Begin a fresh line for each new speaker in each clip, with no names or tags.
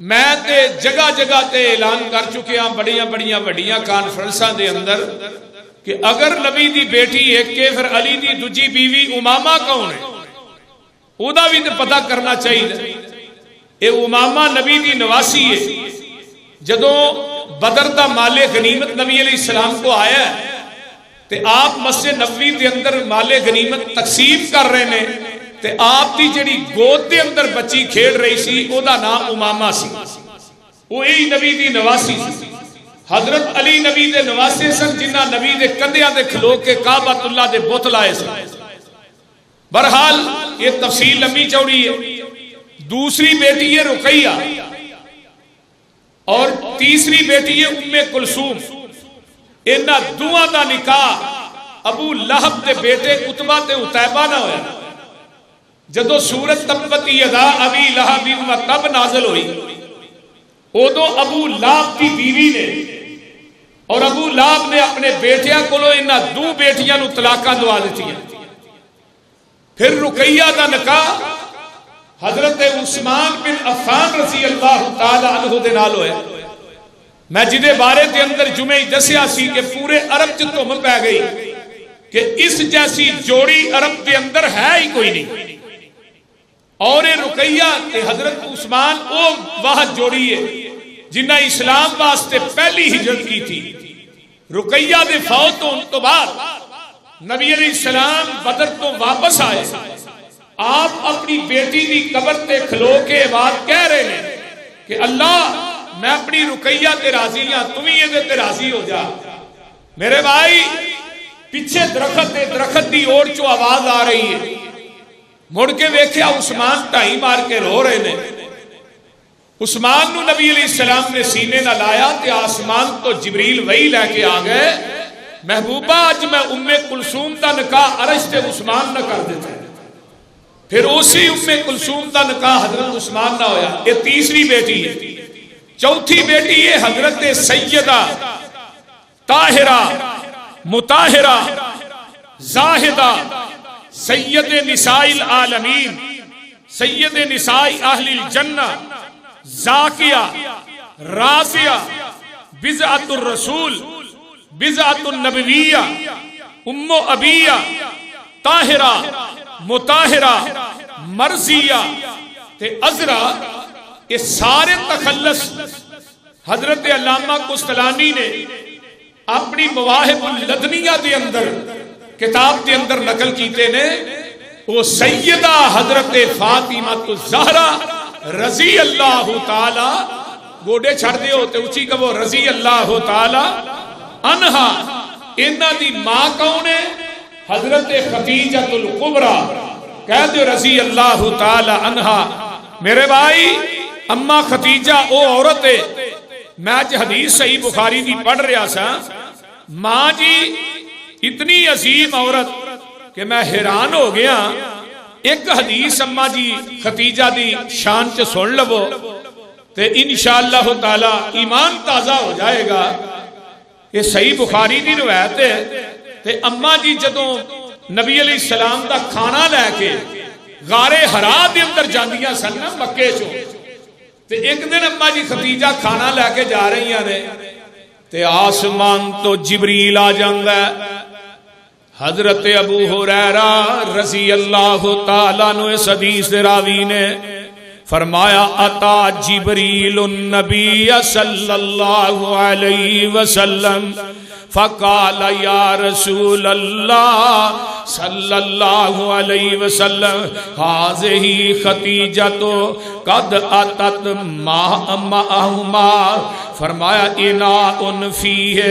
میں تے جگہ جگہ تے اعلان کر چکے ہاں بڑیاں کانفرنساں دے اندر کہ اگر نبی دی بیٹی ایک کے پھر علی دی دوجی بیوی امامہ کون ہے او دا بھی تے پتہ کرنا چاہیے۔ اے امامہ نبی دی نواسی ہے۔ جدوں بدر دا مال غنیمت نبی علیہ السلام کو آیا ہے تے آپ مسجد نبوی دے اندر مال غنیمت تقسیم کر رہے نے تے آپ دی جڑی گود دے اندر بچی کھیل رہی سی او دا نام امامہ سی، وہ یہی نبی دی نواسی سی۔ حضرت علی نبی دے نواسے سن جنہ نبی دے کندھیاں دے کھلو کے کعبۃ اللہ دے بت لائے سن۔ بہرحال یہ تفصیل لمبی چوڑی ہے۔ دوسری بیٹی ہے رقیہ اور تیسری بیٹی ہے ام کلثوم۔ انہاں دوواں دا نکاح ابو لہب دے بیٹے عتبہ تے عتیبہ نہ ہویا۔ جدو سورت تبت یدا ابی لہب وتب نازل ہوئی ادو ابو لہب کی بیوی نے اور ابو لہب نے اپنے بیٹیاں کو انہاں دو بیٹیاں نو طلاقاں دوا دیتی ہیں۔ پھر رقیہ دا نکاح حضرت عثمان بن عفان رضی اللہ تعالی عنہ دے نال ہویا۔ میں جدے بارے دے اندر جمعہ دسیا سی کہ پورے عرب چ دھم پی گئی کہ اس جیسی جوڑی عرب دے اندر ہے ہی کوئی نہیں۔ اور رقیہ تے حضرت عثمان او واہ جوڑی ہے جنہ اسلام واسطے پہلی ہجرت کی تھی۔ رقیہ دے فوت ہونے تو بعد نبی علیہ السلام بدر تو واپس آئے، آپ اپنی بیٹی دی قبر تے کھلو کے بات کہہ رہے ہیں کہ اللہ میں اپنی رقیہ تے راضی ہاں، تم ہی یہ تے راضی ہو جا۔ میرے بھائی پیچھے درخت دی اوڑ چو آواز آ رہی ہے، مڑ کے ویکھیا عثمان ٹائی مار کے رو رہے نے۔ عثمان نو نبی علیہ السلام نے سینے نہ لایا تے آسمان تو جبریل وحی لے کے آ گئے، محبوبہ اج میں ام کلثوم دا نکاح عرش تے عثمان نہ کر دیتا ہے۔ پھر اسی ام کلثوم دا نکاح حضرت عثمان نہ ہویا۔ یہ تیسری بیٹی ہے۔ چوتھی بیٹی ہے حضرت سیدہ طاہرہ مطہرہ زاہدہ سید نساء العالمین، سید نساء اہل الجنہ، زاکیہ راضیہ بضعۃ الرسول بضعۃ النبویہ ام ابیہ طاہرہ مطہرہ مرضیہ تے عذرا۔ یہ سارے تخلص حضرت علامہ قسطلانی نے اپنی مواہب اللدنیہ دے اندر کتاب کے اندر نقل کیتے نے۔ وہ سیدہ حضرت فاطمہ الزہرا رضی اللہ تعالی، گوڑے چھڑ دے ہوتے اچھی کہ وہ رضی اللہ تعالی عنہا، انہاں دی ماں کون ہے؟ حضرت ختیجہ الکبریٰ، کہہ دے رضی اللہ تعالی عنہا۔ میرے بھائی اما ختیجہ او عورت ہے، میں آج حدیث صحیح بخاری دی پڑھ رہا سا، ماں جی اتنی عظیم عورت کہ میں حیران ہو گیا۔ ایک حدیث اما جی ختیجہ دی شان چ سن لو تے انشاءاللہ تعالی ایمان تازہ ہو جائے گا۔ یہ صحیح بخاری دی روایت ہے تے اما جی جدوں نبی علیہ السلام دا کھانا لے کے غار حرا دے اندر جاندیاں سن نا مکے چوں، تے ایک دن اما جی ختیجہ کھانا لے کے جا رہی ہیں تے آسمان تو جبریل آ جاندا ہے۔ حضرت ابو ہریرہ رضی اللہ تعالیٰ عنہ اس حدیث راوی نے فرمایا اتا جبریل النبی صلی اللہ علیہ وسلم فقال یا رسول اللہ صلی اللہ علیہ وسلم حاذہ خدیجۃ قد اتت معہما، فرمایا اناء فیہ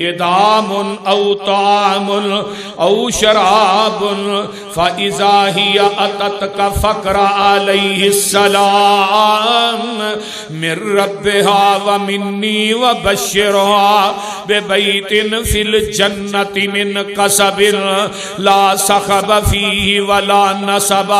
ادام او طعام او شراب فاذا ہی اتتک فقر علیہ السلام من ربها ومنی وبشرها ببیت فی الجنت من قصب لا صخب فیہ ولا نصب۔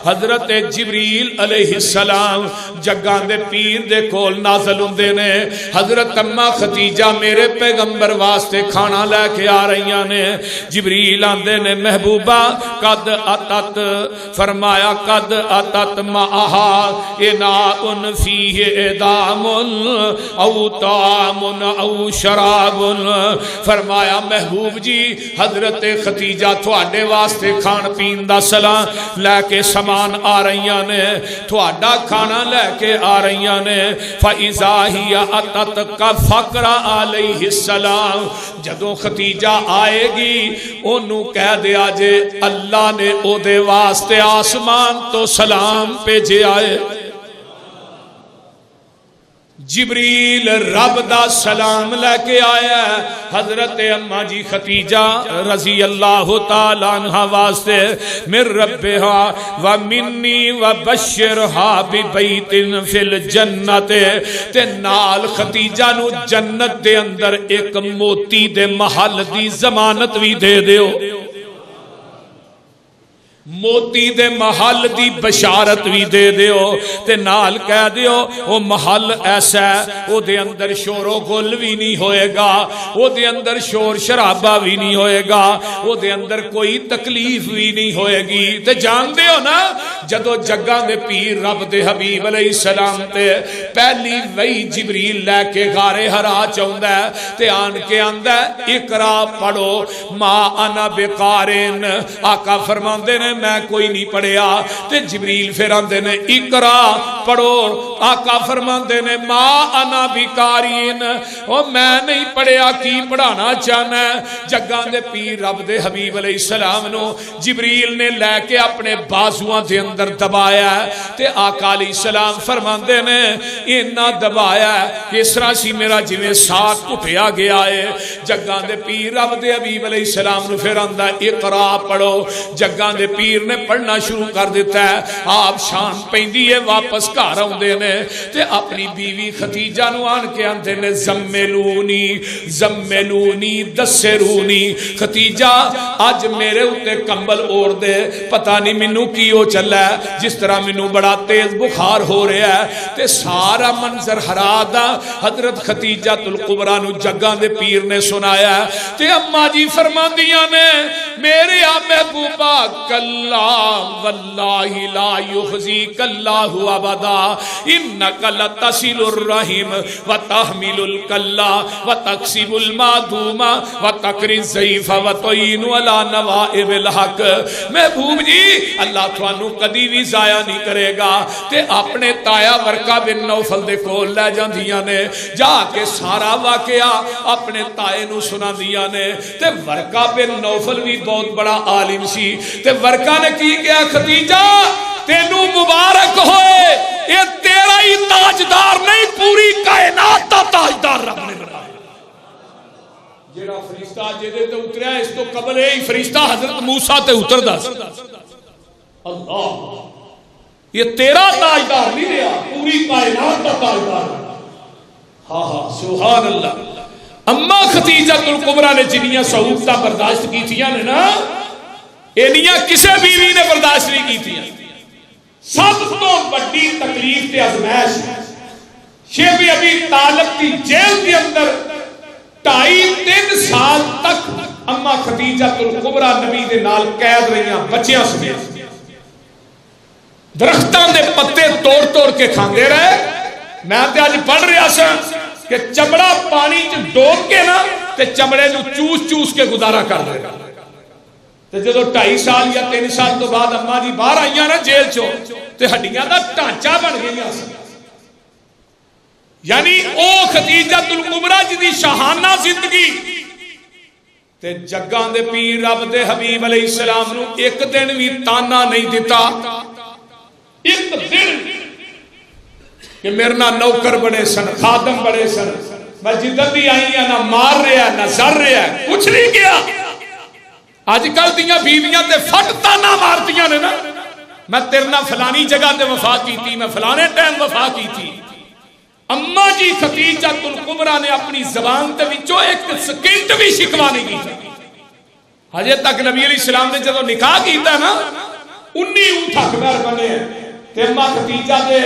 حضرت جبریل علیہ السلام جگاں دے پیر دے کول نازل ہوندے نے۔ حضرت اما ختیجہ میرے پیغمبر واسطے کھانا لے کے آ رہی نے۔ جبریل آندے نے محبوبہ قد اتت، فرمایا قد اتت معہا اناء فیہ ادام او طعام او شراب، فرمایا محبوب جی حضرت ختیجہ تھوڑے واسطے کھان پین دا سلام لے کے سامان آ رہیاں نے، تھوڑا کھانا لے کے آ رہیاں نے، فَإِذَا هِيَ أَتَتْ كَفَقْرَ عَلَيْهِ السَّلَامُ، جدوں ختیجہ آئے گی انہوں کہہ دیا جے اللہ نے او دے واسطے آسمان تو سلام بھیجے آئے، جبریل رب دا سلام لے کے آیا ہے حضرت اماں جی ختیجہ رضی اللہ تعالیٰ عنہ واسطے من ربہا ومنی وبشرہا ببیت فی الجنت، تے نال ختیجہ نو جنت دے اندر ایک موتی دے محل دی ضمانت بھی دے دیو، موتی دے محل دی بشارت بھی دے دیو، تے نال کہہ دیو وہ محل ایسا ہے وہ دے اندر شور و گل بھی نہیں ہوئے گا، وہ دے اندر شور شرابہ بھی نہیں ہوئے گا، وہ دے اندر کوئی تکلیف بھی نہیں ہوئے گی۔ تے جان دیو نا جدو جگہ دے پیر رب دے حبیب علیہ السلام تے پہلی وہی جبریل لے کے غار حرا چاہندا ہے تے آن کے آندا ہے اقرا پڑھو ما انا بقارن، آقا فرماندے نے میں کوئی نہیں پڑھیا، تے جبریل پھر آندے نے اقرا پڑھو، آقا فرماندے نے ما انا بقارین، او میں نہیں پڑھیا کی پڑھانا چاہنا ہے۔ جگہ دے پیر رب دے حبیب علیہ السلام نو جبریل نے لے کے اپنے بازوਆਂ دے اندر دبایا ہے، تے آقا علیہ السلام فرماندے نے اینا دبایا ہے اس طرح سی میرا جویں ساتھ اٹھیا گیا ہے۔ جگہ دے پیر رب دے حبیب علیہ السلام نو پھر آندا اقرا پڑھو، جگہ دے پیر نے پڑھنا شروع کر دیتا ہے۔ آپ شام پیندی ہے واپس گھر آندے نے تے اپنی بیوی ختیجہ نو آن کے آندے نے زملونی زملونی دسرونی، ختیجہ آج میرے اتے کمبل اوڑ دے، پتہ نہیں مینوں کی ہو چلا ہے، جس طرح مینوں بڑا تیز بخار ہو رہا ہے۔ تے سارا منظر حرا دا حضرت ختیجہ الکبریٰ نو جگہ دے پیر نے سنایا ہے، تے اماں جی فرماندیاں نے میرے محبوبہ کلا واللہ لا یخزیک اللہ ابدا انک لتصل الرحم وتحمل الکلا وتکسب المعدوم وتقری الضعیف وتعین علی نوائب الحق۔ محبوب جی اللہ تھانوں کدی بھی ضائع نہیں کرے گا، تے اپنے تایا ورقہ بن نوفل دے کول لے جاندیاں نے، جا کے سارا واقعہ اپنے تائے نو سنا دیاں نے، تے ورقہ بن نوفل بھی بہت بڑا عالم سی، تے ورقہ نے کی کیا ختیجہ تینوں مبارک ہوئے، یہ تیرا ہی تاجدار نہیں پوری کائنات دا تاجدار رب نے بنایا۔ جیڑا فرشتہ جیدے تے اتریا اس تو قبل ہی فرشتہ حضرت موسیٰ تے اتر دا اللہ، یہ تیرا تاجدار نہیں رہا، پوری کائنات دا تاجدار۔ ہاں ہاں سبحان اللہ۔ اما ختیجہ الکبریٰ نے جنیاں سہولتاں برداشت کی تھیاں نے نا، اینیاں کسے بیوی نے برداشت نہیں کی تھیاں۔ سب تو بڑی تکلیف تے ازمائش شیخ ابی طالب کی جیل کے اندر 2.5-3 سال تک اما ختیجہ الکبریٰ نبی دے نال قید رہیاں بچیاں سمیت، درختاں دے پتے توڑ توڑ کے کھاندے رہے۔ میں تے آج پڑھ رہا سا کہ چمڑا پانی چ ڈوب کے نا تے چمڑے نو چوس چوس کے گزارا کر دے گا۔ تے جدو 2.5 سال یا 3 سال تو بعد اماں جی باہر آئیاں نا جیل چو تے ہڈیاں دا ٹانچا بن گیا، یعنی او ختیجہ الکبریٰ جی دی شاہانہ زندگی تے جگاں دے پیر رب دے حبیب علیہ السلام نو ایک دن بھی تانا نہیں دیتا، ایک دن کہ میرے نہ نوکر بڑے سن، خادم بڑے سن، میں جدت بھی آئی ہیں نہ مار رہا نہ زر رہا، کچھ نہیں کیا۔ آج کل دیاں بیویاں تے فٹ تانا مارتیاں نے نا، میں تیرے نہ فلانی جگہ تے وفا کی تھی، میں فلانے ٹائم وفا کی تھی۔ اماں جی ختیجہ الکبریٰ نے اپنی زبان تے وچوں ایک سکنٹ بھی شکوا نہیں کی۔ حجے تک نبی علیہ السلام نے جدو نکاح کیتا نا 19 اونٹ حقدار بنے تے اماں ختیجہ دے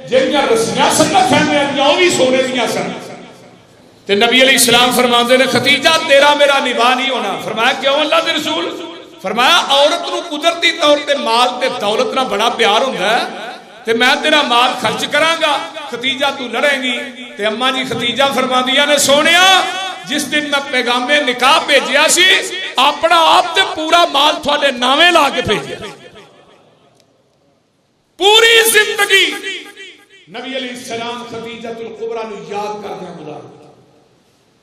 جڑیاں رسیاں سن کھانے دیاں وہ بھی سونے دیاں سن، تے نبی علیہ السلام فرماندے نے ختیجہ تیرا میرا نباہ نہیں ہونا۔ فرمایا کیوں اللہ دے رسول؟ فرمایا عورت نو قدرتی طور تے مال تے دولت نہ بڑا پیار ہوندا ہے تے میں تیرا مال خرچ کراں گا، ختیجہ تو لڑیں گی۔ تے اماں جی ختیجہ فرماندیاں نے سونیا جس دن میں پیغام نکاح بھیجیا سی اپنا آپ تے پورا مال تھوڑے نامے لا کے بھیجیا، پوری زندگی نبی علیہ السلام خدیجہ الکبریٰ نو یاد کر دیا گزار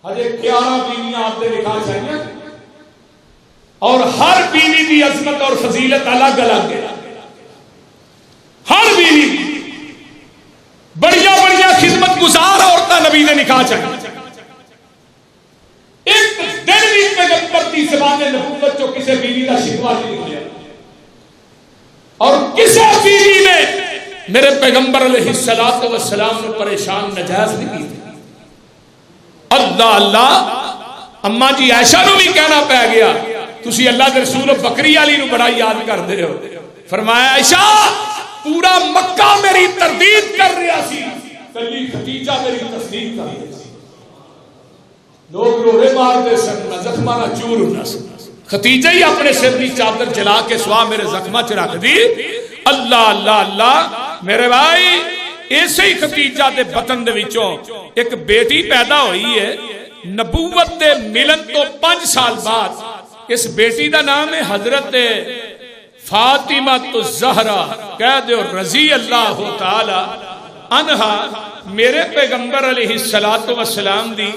ہجے 11 بیویاں آپ دے نکاح چاہیے اور ہر بیوی دی عظمت اور فضیلت الگ الگ ہے، ہر بیوی بڑیا بڑیا خدمت گزار عورتاں نبی دے نکاح چاہیے۔ ایک دن بھی پیغمبر دی زبان نبوت چو کسی بیوی کا شکوہ نہیں نکلیا اور کسی بیوی نے میرے پیغمبر علیہ السلام نے پریشان نجائز نہیں کی۔ اللہ اللہ اماں جی عائشہ نو بھی کہنا پہ گیا تسی اللہ کے رسول بکری علی نو بڑا یاد کر دے ہو۔ فرمایا عائشہ پورا مکہ میری تردید کر رہا سی، کلی ختیجہ میری تصدیق کر رہی سی، لوگ روڑے مار دے سن زخمہ نہ چور ہونا سن، ختیجہ ہی اپنے سر دی چادر جلا کے سوا میرے زخمہ چ رکھ دی۔ اللہ اللہ اللہ میرے بھائی ایسے ہی ختیجہ دے بطن دے وچوں ایک بیٹی پیدا ہوئی ہے، نبوت دے ملن تو 5 سال بعد اس بیٹی دا نام ہے حضرت فاطمہ الزہرا، کہہ دو رضی اللہ تعالی عنہا۔ میرے پیغمبر علیہ السلام دی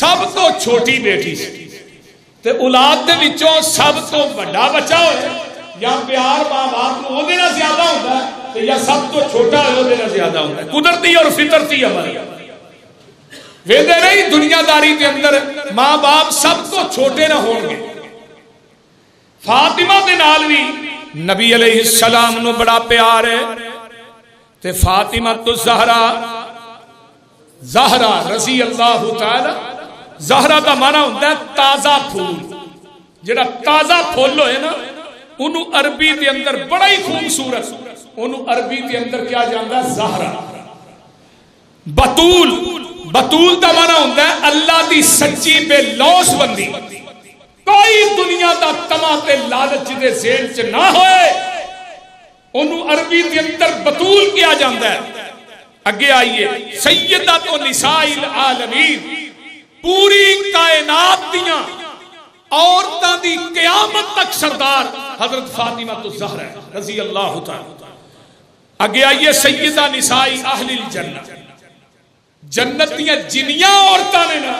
سب تو چھوٹی بیٹی سی تے اولاد دے وچوں سب تو بڑا بچہ ہوئے یا پیار ماں باپ کو دے نہ زیادہ ہوتا ہے تے یا سب تو چھوٹا ہے دے نہ زیادہ ہوتا ہے، قدرتی اور فطرتی عمل ویدے نہیں دنیا داری کے اندر ماں باپ سب تو چھوٹے نہ ہوں گے۔ فاطمہ دے نال بھی نبی علیہ السلام نو بڑا پیار ہے تے فاطمہ الزہرا زہرا رضی اللہ تعالی، زہرا دا معنی ہوتا ہے تازہ پھول، جڑا تازہ پھول ہوئے نا انہوں عربی دے اندر بڑا ہی خوبصورت، انہوں عربی دے اندر کیا جاندا ہے زہرا۔ بطول، بطول دا معنی ہوتا ہے اللہ دی سچی بے لوس بندی، کوئی دنیا دا تما تے لالچ دے ذہن چ نہ ہوئے، انہوں عربی دے اندر بطول کیا جاندا ہے۔ اگے آئیے سیدۃ نساء العالمین، پوری کائنات دیاں عورتاں دی قیامت تک سردار حضرت فاطمہ الزہرا رضی اللہ تعالی۔ اگے آئیے سیدہ نساء اہل الجنہ، جنت دیاں جنیاں عورتاں نے نا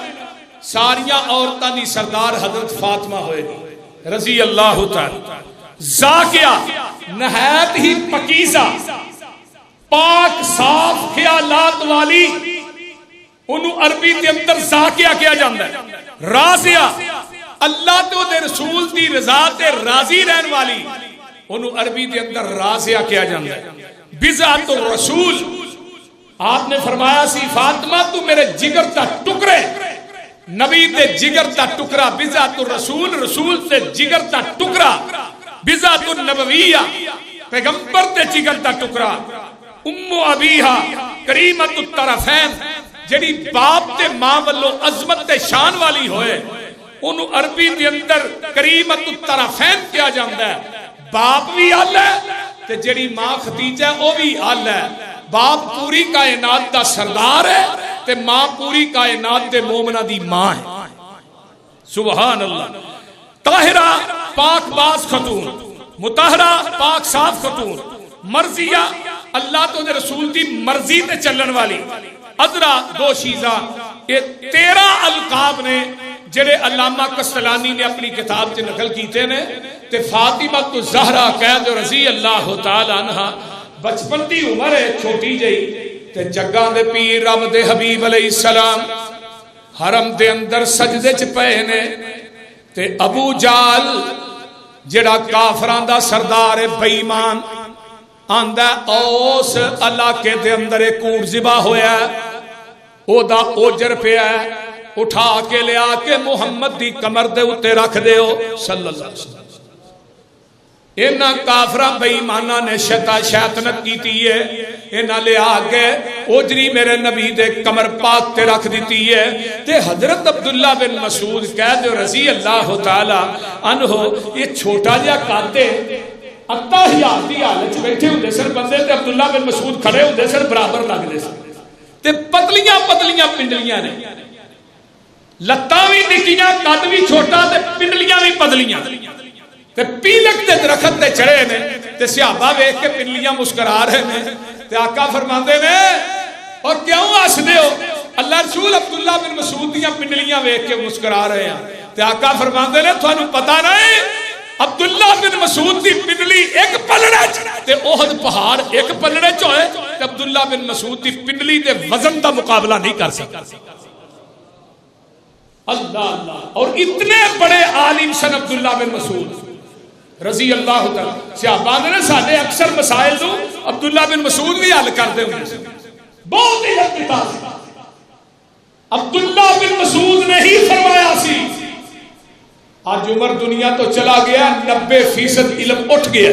ساریاں عورتاں دی سردار حضرت فاطمہ ہوئے گی رضی اللہ تعالی۔ زاکیہ نہایت ہی پکیزہ پاک صاف خیالات والی، انہوں عربی کے اندر زاکیہ کیا جاندہ ہے۔ راضیہ اللہ تو دے رسول دی رضا تے راضی رہن والی، انہوں عربی کے اندر راضیہ کیا جاندہ ہے۔ بضعۃ الرسول، آپ نے فرمایا سی فاطمہ تو میرے جگر تا ٹکرے، نبی تے جگر تا ٹکرا، بضعۃ الرسول رسول تے جگر تا ٹکرا، بضعۃ النبویہ پیغمبر تے جگر تا ٹکرا، ام ابیہا کریمۃ الطرفین جڑی باپ تے ماں والو عظمت تے شان والی ہوئے، انہوں عربی دے اندر کریمۃ الطرفین کیا جاندہ ہے۔ باپ بھی آل ہے تے جڑی ماں ختیجہ ہے وہ بھی آل ہے۔ باپ پوری کائنات دا سردار ہے تے ماں پوری کائنات دے مومنہ دی ماں ہے۔ سبحان اللہ۔ طاہرہ پاک باز خاتون، مطہرہ پاک صاف خاتون، مرضیہ اللہ تو دے رسول دی مرضی تے چلن والی، عذرا دو شیزہ، یہ 13 القاب نے جڑے علامہ قسطلانی نے اپنی کتاب سے نقل کیتے نے۔ تے فاطمہ الزہرا قید رضی اللہ تعالی عنہ بچپن دی عمر ہے چھوٹی جئی تے جگہ دے پیر رب دے حبیب علیہ السلام حرم دے اندر سجدے چ پئے نے تے ابو جال جڑا کافران دا سردار بے ایمان آندا اوس علاقے دے اندر ایک اونٹ ذبح ہویا ہے، او دا اوجر پیا ہے، اٹھا کے لیا کے محمد دی کمر دے اتے رکھ دیو صلی اللہ علیہ وسلم۔ انہاں کافراں بے ایماناں نے شیطنت کیتی ہے، انہاں لے آ کے اوجری میرے نبی دے کمر پاک تے رکھ دیتی ہے تے حضرت عبداللہ بن مسعود کہہ دے رضی اللہ تعالی عنہ یہ چھوٹا جہا قادے اتحیات دی حالت بیٹھے ہوندے سن بندے تے عبداللہ بن مسعود کھڑے ہوندے سن برابر لگدے سن تے پتلیاں پتلیاں پنڈلیاں نے لتاں بھی نکیاں قد بھی چھوٹا تے پنڈلیاں بھی پتلیاں تے پیلک دے درخت تے چڑھے نے تے صحابہ ویکھ کے پنڈلیاں مسکرا رہے نے تے آقا فرماندے نے اور کیوں ہسدے ہو؟ اللہ رسول عبداللہ بن مسعود دیاں پنڈلیاں ویکھ کے مسکرا رہے ہیں تے آقا فرماندے نے تھانوں پتہ نہیں عبداللہ بن مسعود دی پنڈلی ایک پلڑے تے احد پہاڑ ایک پلڑے چ ہوئے تے عبداللہ بن مسعود دی پنڈلی دے وزن دا مقابلہ نہیں کر سکتا۔ اللہ اللہ، اور اتنے بڑے عالم سن عبداللہ بن مسعود رضی اللہ تعالی صحابہ نے سارے اکثر مسائل تو عبداللہ بن مسعود بھی حل کر دے ہوئے بہت ہی حقیقت عبداللہ بن مسعود نے ہی فرمایا سی آج عمر دنیا تو چلا گیا 90% علم اٹھ گیا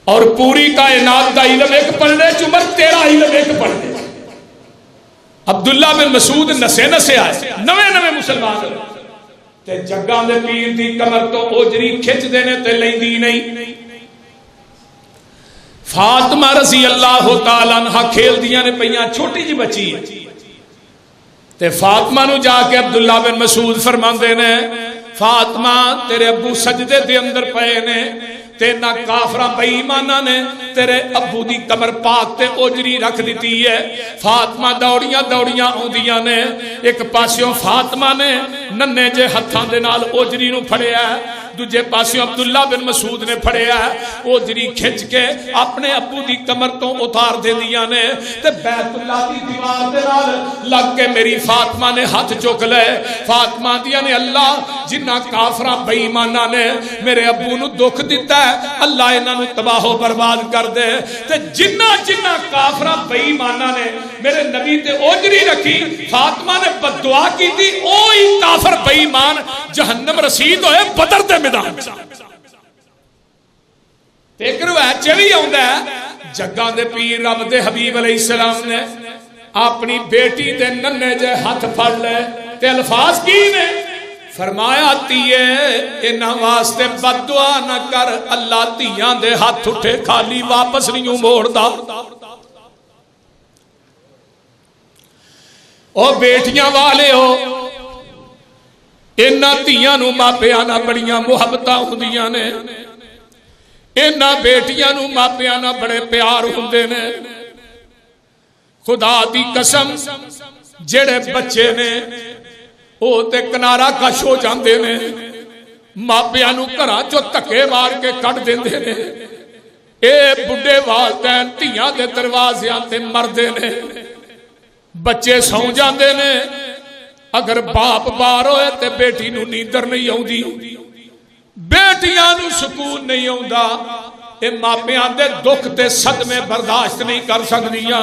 اور پوری کائنات دا علم ایک پڑھنے عمر 13 علم ایک پڑھنے عبداللہ بن مسعود نسے نسے آئے نوے مسلمان ہوئے تے جگاں دے پیر دی کمر تو اوجری کھچ دینے تے لیندی نہیں۔ فاطمہ رضی اللہ تعالیٰ عنہ کھیل دیاں نے پہیاں چھوٹی جی بچی تے فاطمہ نو جا کے عبداللہ بن مسعود فرماندے نے فاطمہ تیرے ابو سجدے دے اندر پئے نے تے نہ کافراں بے ایماناں نے تیرے ابو دی کمر پاک تے اوجری رکھ دیتی ہے۔ فاطمہ دوڑیاں آوندیاں نے ایک پاسیوں فاطمہ نے ننے جے ہتھاں دے نال اوجری نو پھڑیا ہے دوجے پاسیوں عبداللہ بن مسعود نے پھڑیا ہے اوجری کھچ کے اپنے ابو دی کمر تو اتار دے دیاں نے تے بیت اللہ دی دیوار دے نال لگ کے میری فاطمہ نے ہاتھ چک لے فاطمہ دیاں نے اللہ جنہ کافراں بے ایماناں نے میرے ابو نو دکھ دیتا ہے اللہ انہاں نو تباہ و برباد کر دے تے جنہ کافراں بے ایماناں نے میرے نبی تے اوجری رکھی فاطمہ نے بد دعا کی تھی اوہی کافر بے ایمان جہنم رسید ہوئے بدر دے میدان ایک روایت چلی آوندا ہے جگاں دے پیر رب دے حبیب علیہ السلام نے اپنی بیٹی دے ننے جے ہاتھ پھڑ لے تے الفاظ کی نے فرمایا تیے انہاں واسطے بد دعا نہ کر اللہ تیاں دے ہاتھ اٹھے خالی واپس نہیں موڑدا او بیٹیاں والے ہو انہاں تیاں نو ماپیاں نہ بڑیاں محبتاں ہوندیاں نے انہاں بیٹیاں نو ماپیاں نہ بڑے پیار ہوندے نے خدا دی قسم جڑے بچے نے او تے کنارہ کش ہو جاندے نے ماپیاں نو گھراں چوں دھکے مار کے کڈ دیندے نے اے بڈھے والدین تیاں دے دروازیاں تے مردے نے بچے سو جاندے نے اگر باپ بار ہوئے تے بیٹی نو نیندر نہیں آؤندی بیٹیاں نو سکون نہیں آوندا اے ماپیاں دے دکھ تے صدمے برداشت نہیں کر سکدیاں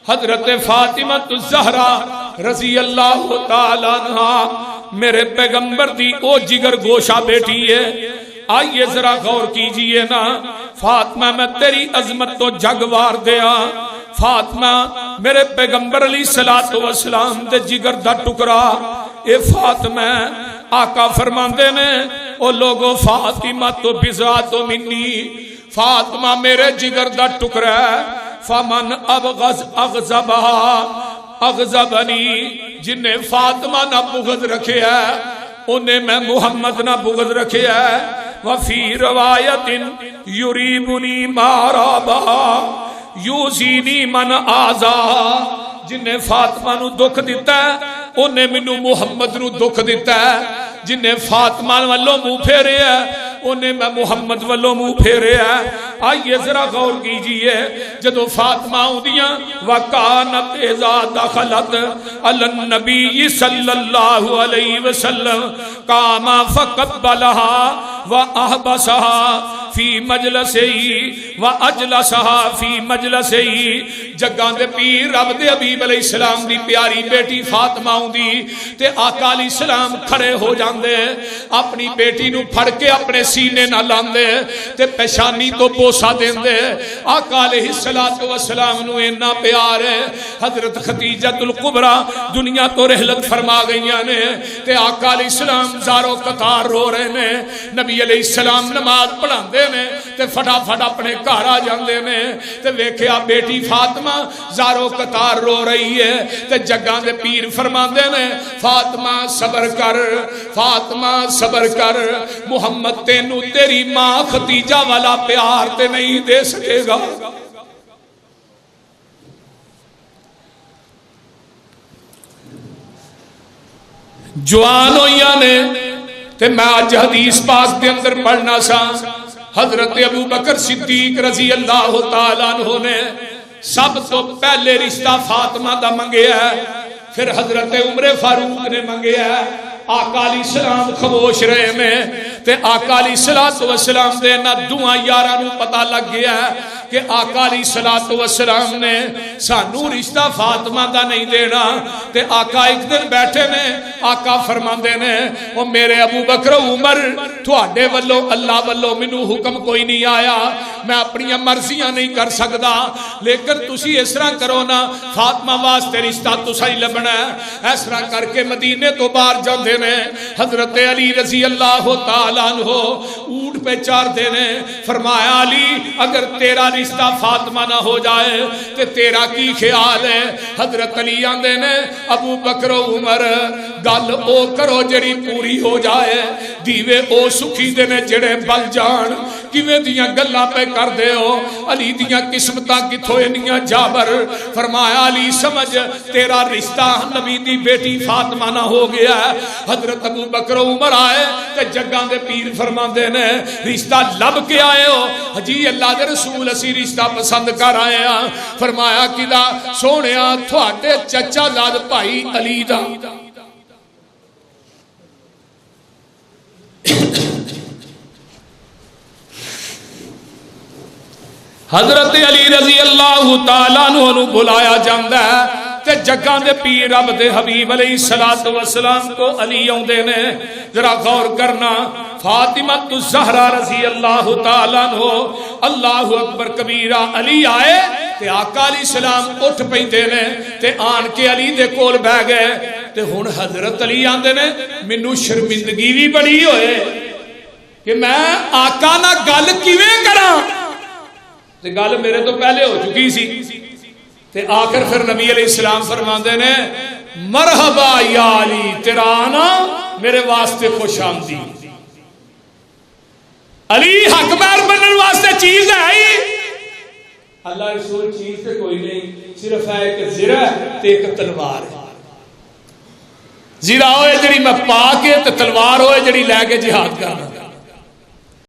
حضرت فاطمہ الزہرا رضی اللہ تعالی عنہا میرے پیغمبر دی او جگر گوشہ بیٹی ہے آئیے ذرا غور کیجئے نا فاطمہ میں تیری عظمت تو جگوار دیا فاطمہ میرے پیغمبر علیہ السلام دے جگر دا ٹکرا اے فاطمہ آقا فرماندے نے او لوگو فاطمہ تو بذاتو منی فاطمہ میرے جگر دا ٹکرا فمن ابغض اغضبنی جنہیں فاطمہ نہ بغض رکھے ہے انہیں میں محمد نہ بغض رکھے ہے وفی روایت یریبنی مارابا یوزینی من آزا جنہیں فاطمہ نو دکھ دیتا ہے انہیں منو محمد نو دکھ دیتا ہے جنہیں فاطمہ والوں منہ پھیرے ہے انہیں میں محمد والوں منہ پھیرے ہے آئیے ذرا غور کیجئے جدو فاطمہ اودیاں وَقَانَتْ اِذَا دَخَلَتْ عَلَى النَّبِيِّ صلی اللہ علیہ وسلم قَامَ فَقَبَّلَهَا وأحبسها فی مجلسی واجلسها فی مجلسی. جگاں دے پیر رب دے حبیب علیہ السلام دی پیاری بیٹی فاطمہ ہوندی تے آقا علیہ السلام کھڑے ہو جاندے, اپنی بیٹی نو پھڑ کے اپنے سینے نہ لاندے تے پیشانی تو بوسا دیندے. آقا علیہ السلام نو اینا پیار ہے. حضرت خدیجۃ الکبریٰ دنیا تو رحلت فرما گئیاں نے تے آقا علیہ السلام زارو قطار رو رہے نے. نبی علیہ السلام نماز پڑھاندے نے تے فٹافٹ اپنے گھر آ جاندے نے تے ویکھیا بیٹی فاطمہ زارو قطار رو رہی ہے تے جگاں دے پیر فرماندے نے فاطمہ صبر کر, فاطمہ صبر کر, محمد تینو تیری ماں خدیجہ والا پیار تے نہیں دے سکے گا. جوان ہوئیاں نے تے میں آج حدیث پاک دے اندر پڑھنا سا. حضرت ابو بکر صدیق رضی اللہ تعالیٰ عنہ نے سب تو پہلے رشتہ فاطمہ دا منگیا ہے, پھر حضرت عمر فاروق نے منگیا ہے. آقا علیہ السلام خاموش رہے میں تے آقا علیہ السلام دے نہ دعا یاراں نو پتہ لگ گیا ہے کہ آقا علیہ السلام نے سانو رشتہ فاطمہ دا نہیں دینا. تے آقا ایک دن بیٹھے نے, آقا فرماندے نے او میرے ابو بکر عمر تواڈے والو اللہ والو مینوں حکم کوئی نہیں آیا, میں اپنی مرضیاں نہیں کر سکدا, لیکن تسی اس طرح کرو نا فاطمہ واسطے رشتہ تساں ہی لبنا ہے. اس طرح کر کے مدینے تو باہر جاندے نے. حضرت علی رضی اللہ تعالیٰ عنہ اونٹ پہ چار دینے, فرمایا علی اگر تیرا رشتہ فاطمہ نہ ہو جائے تو تیرا کی خیال ہے؟ حضرت علی آندے نے ابو بکر و عمر گل او کرو جڑی پوری ہو جائے, دیوے او سکھی دینے جڑے بل جان. کیویں دیاں گلاں پہ کر دے ہو, علی دیاں قسمتاں کتھوں انیاں جابر. فرمایا علی سمجھ تیرا رشتہ نبی دی بیٹی فاطمہ نہ ہو گیا ہے. حضرت ابو بکر و عمر آئے تے جگاں دے پیر فرماندے نے رشتہ لب کے آئے ہو؟ جی اللہ دے رسول اسی رشتہ پسند کر آئے ہاں. فرمایا کدا؟ سونیا تھوڑے چچا زاد بھائی علی دا. حضرت علی رضی اللہ تعالیٰ عنہ بلایا جاندہ ہے تے جگاں دے پیر رب دے حبیب علیہ السلام کو علی آندے نے. ذرا غور کرنا, فاطمہ الزہرا رضی اللہ تعالیٰ عنہ اللہ اکبر کبیرہ علی آئے تے آقا علیہ السلام اٹھ پیندے نے تے آن کے علی دے کول بہ گئے. تے ہن حضرت علی آندے نے مینوں شرمندگی بھی بڑی ہوئے کہ میں آقا نہ گل کیویں کراں, تے گل میرے تو پہلے ہو چکی سی. تے آخر پھر نبی علیہ السلام فرماندے نے مرحبا یا علی, تیرا آنا میرے واسطے خوش آمدید. علی حق بار بننے واسطے چیز ہے ہی, اللہ رسول چیز تے کوئی نہیں, صرف ہے ایک زرہ تے ایک تلوار ہے. زرہ ہوئے جڑی میں پا کے تے تلوار ہوئے جڑی لے کے جہاد کرنا.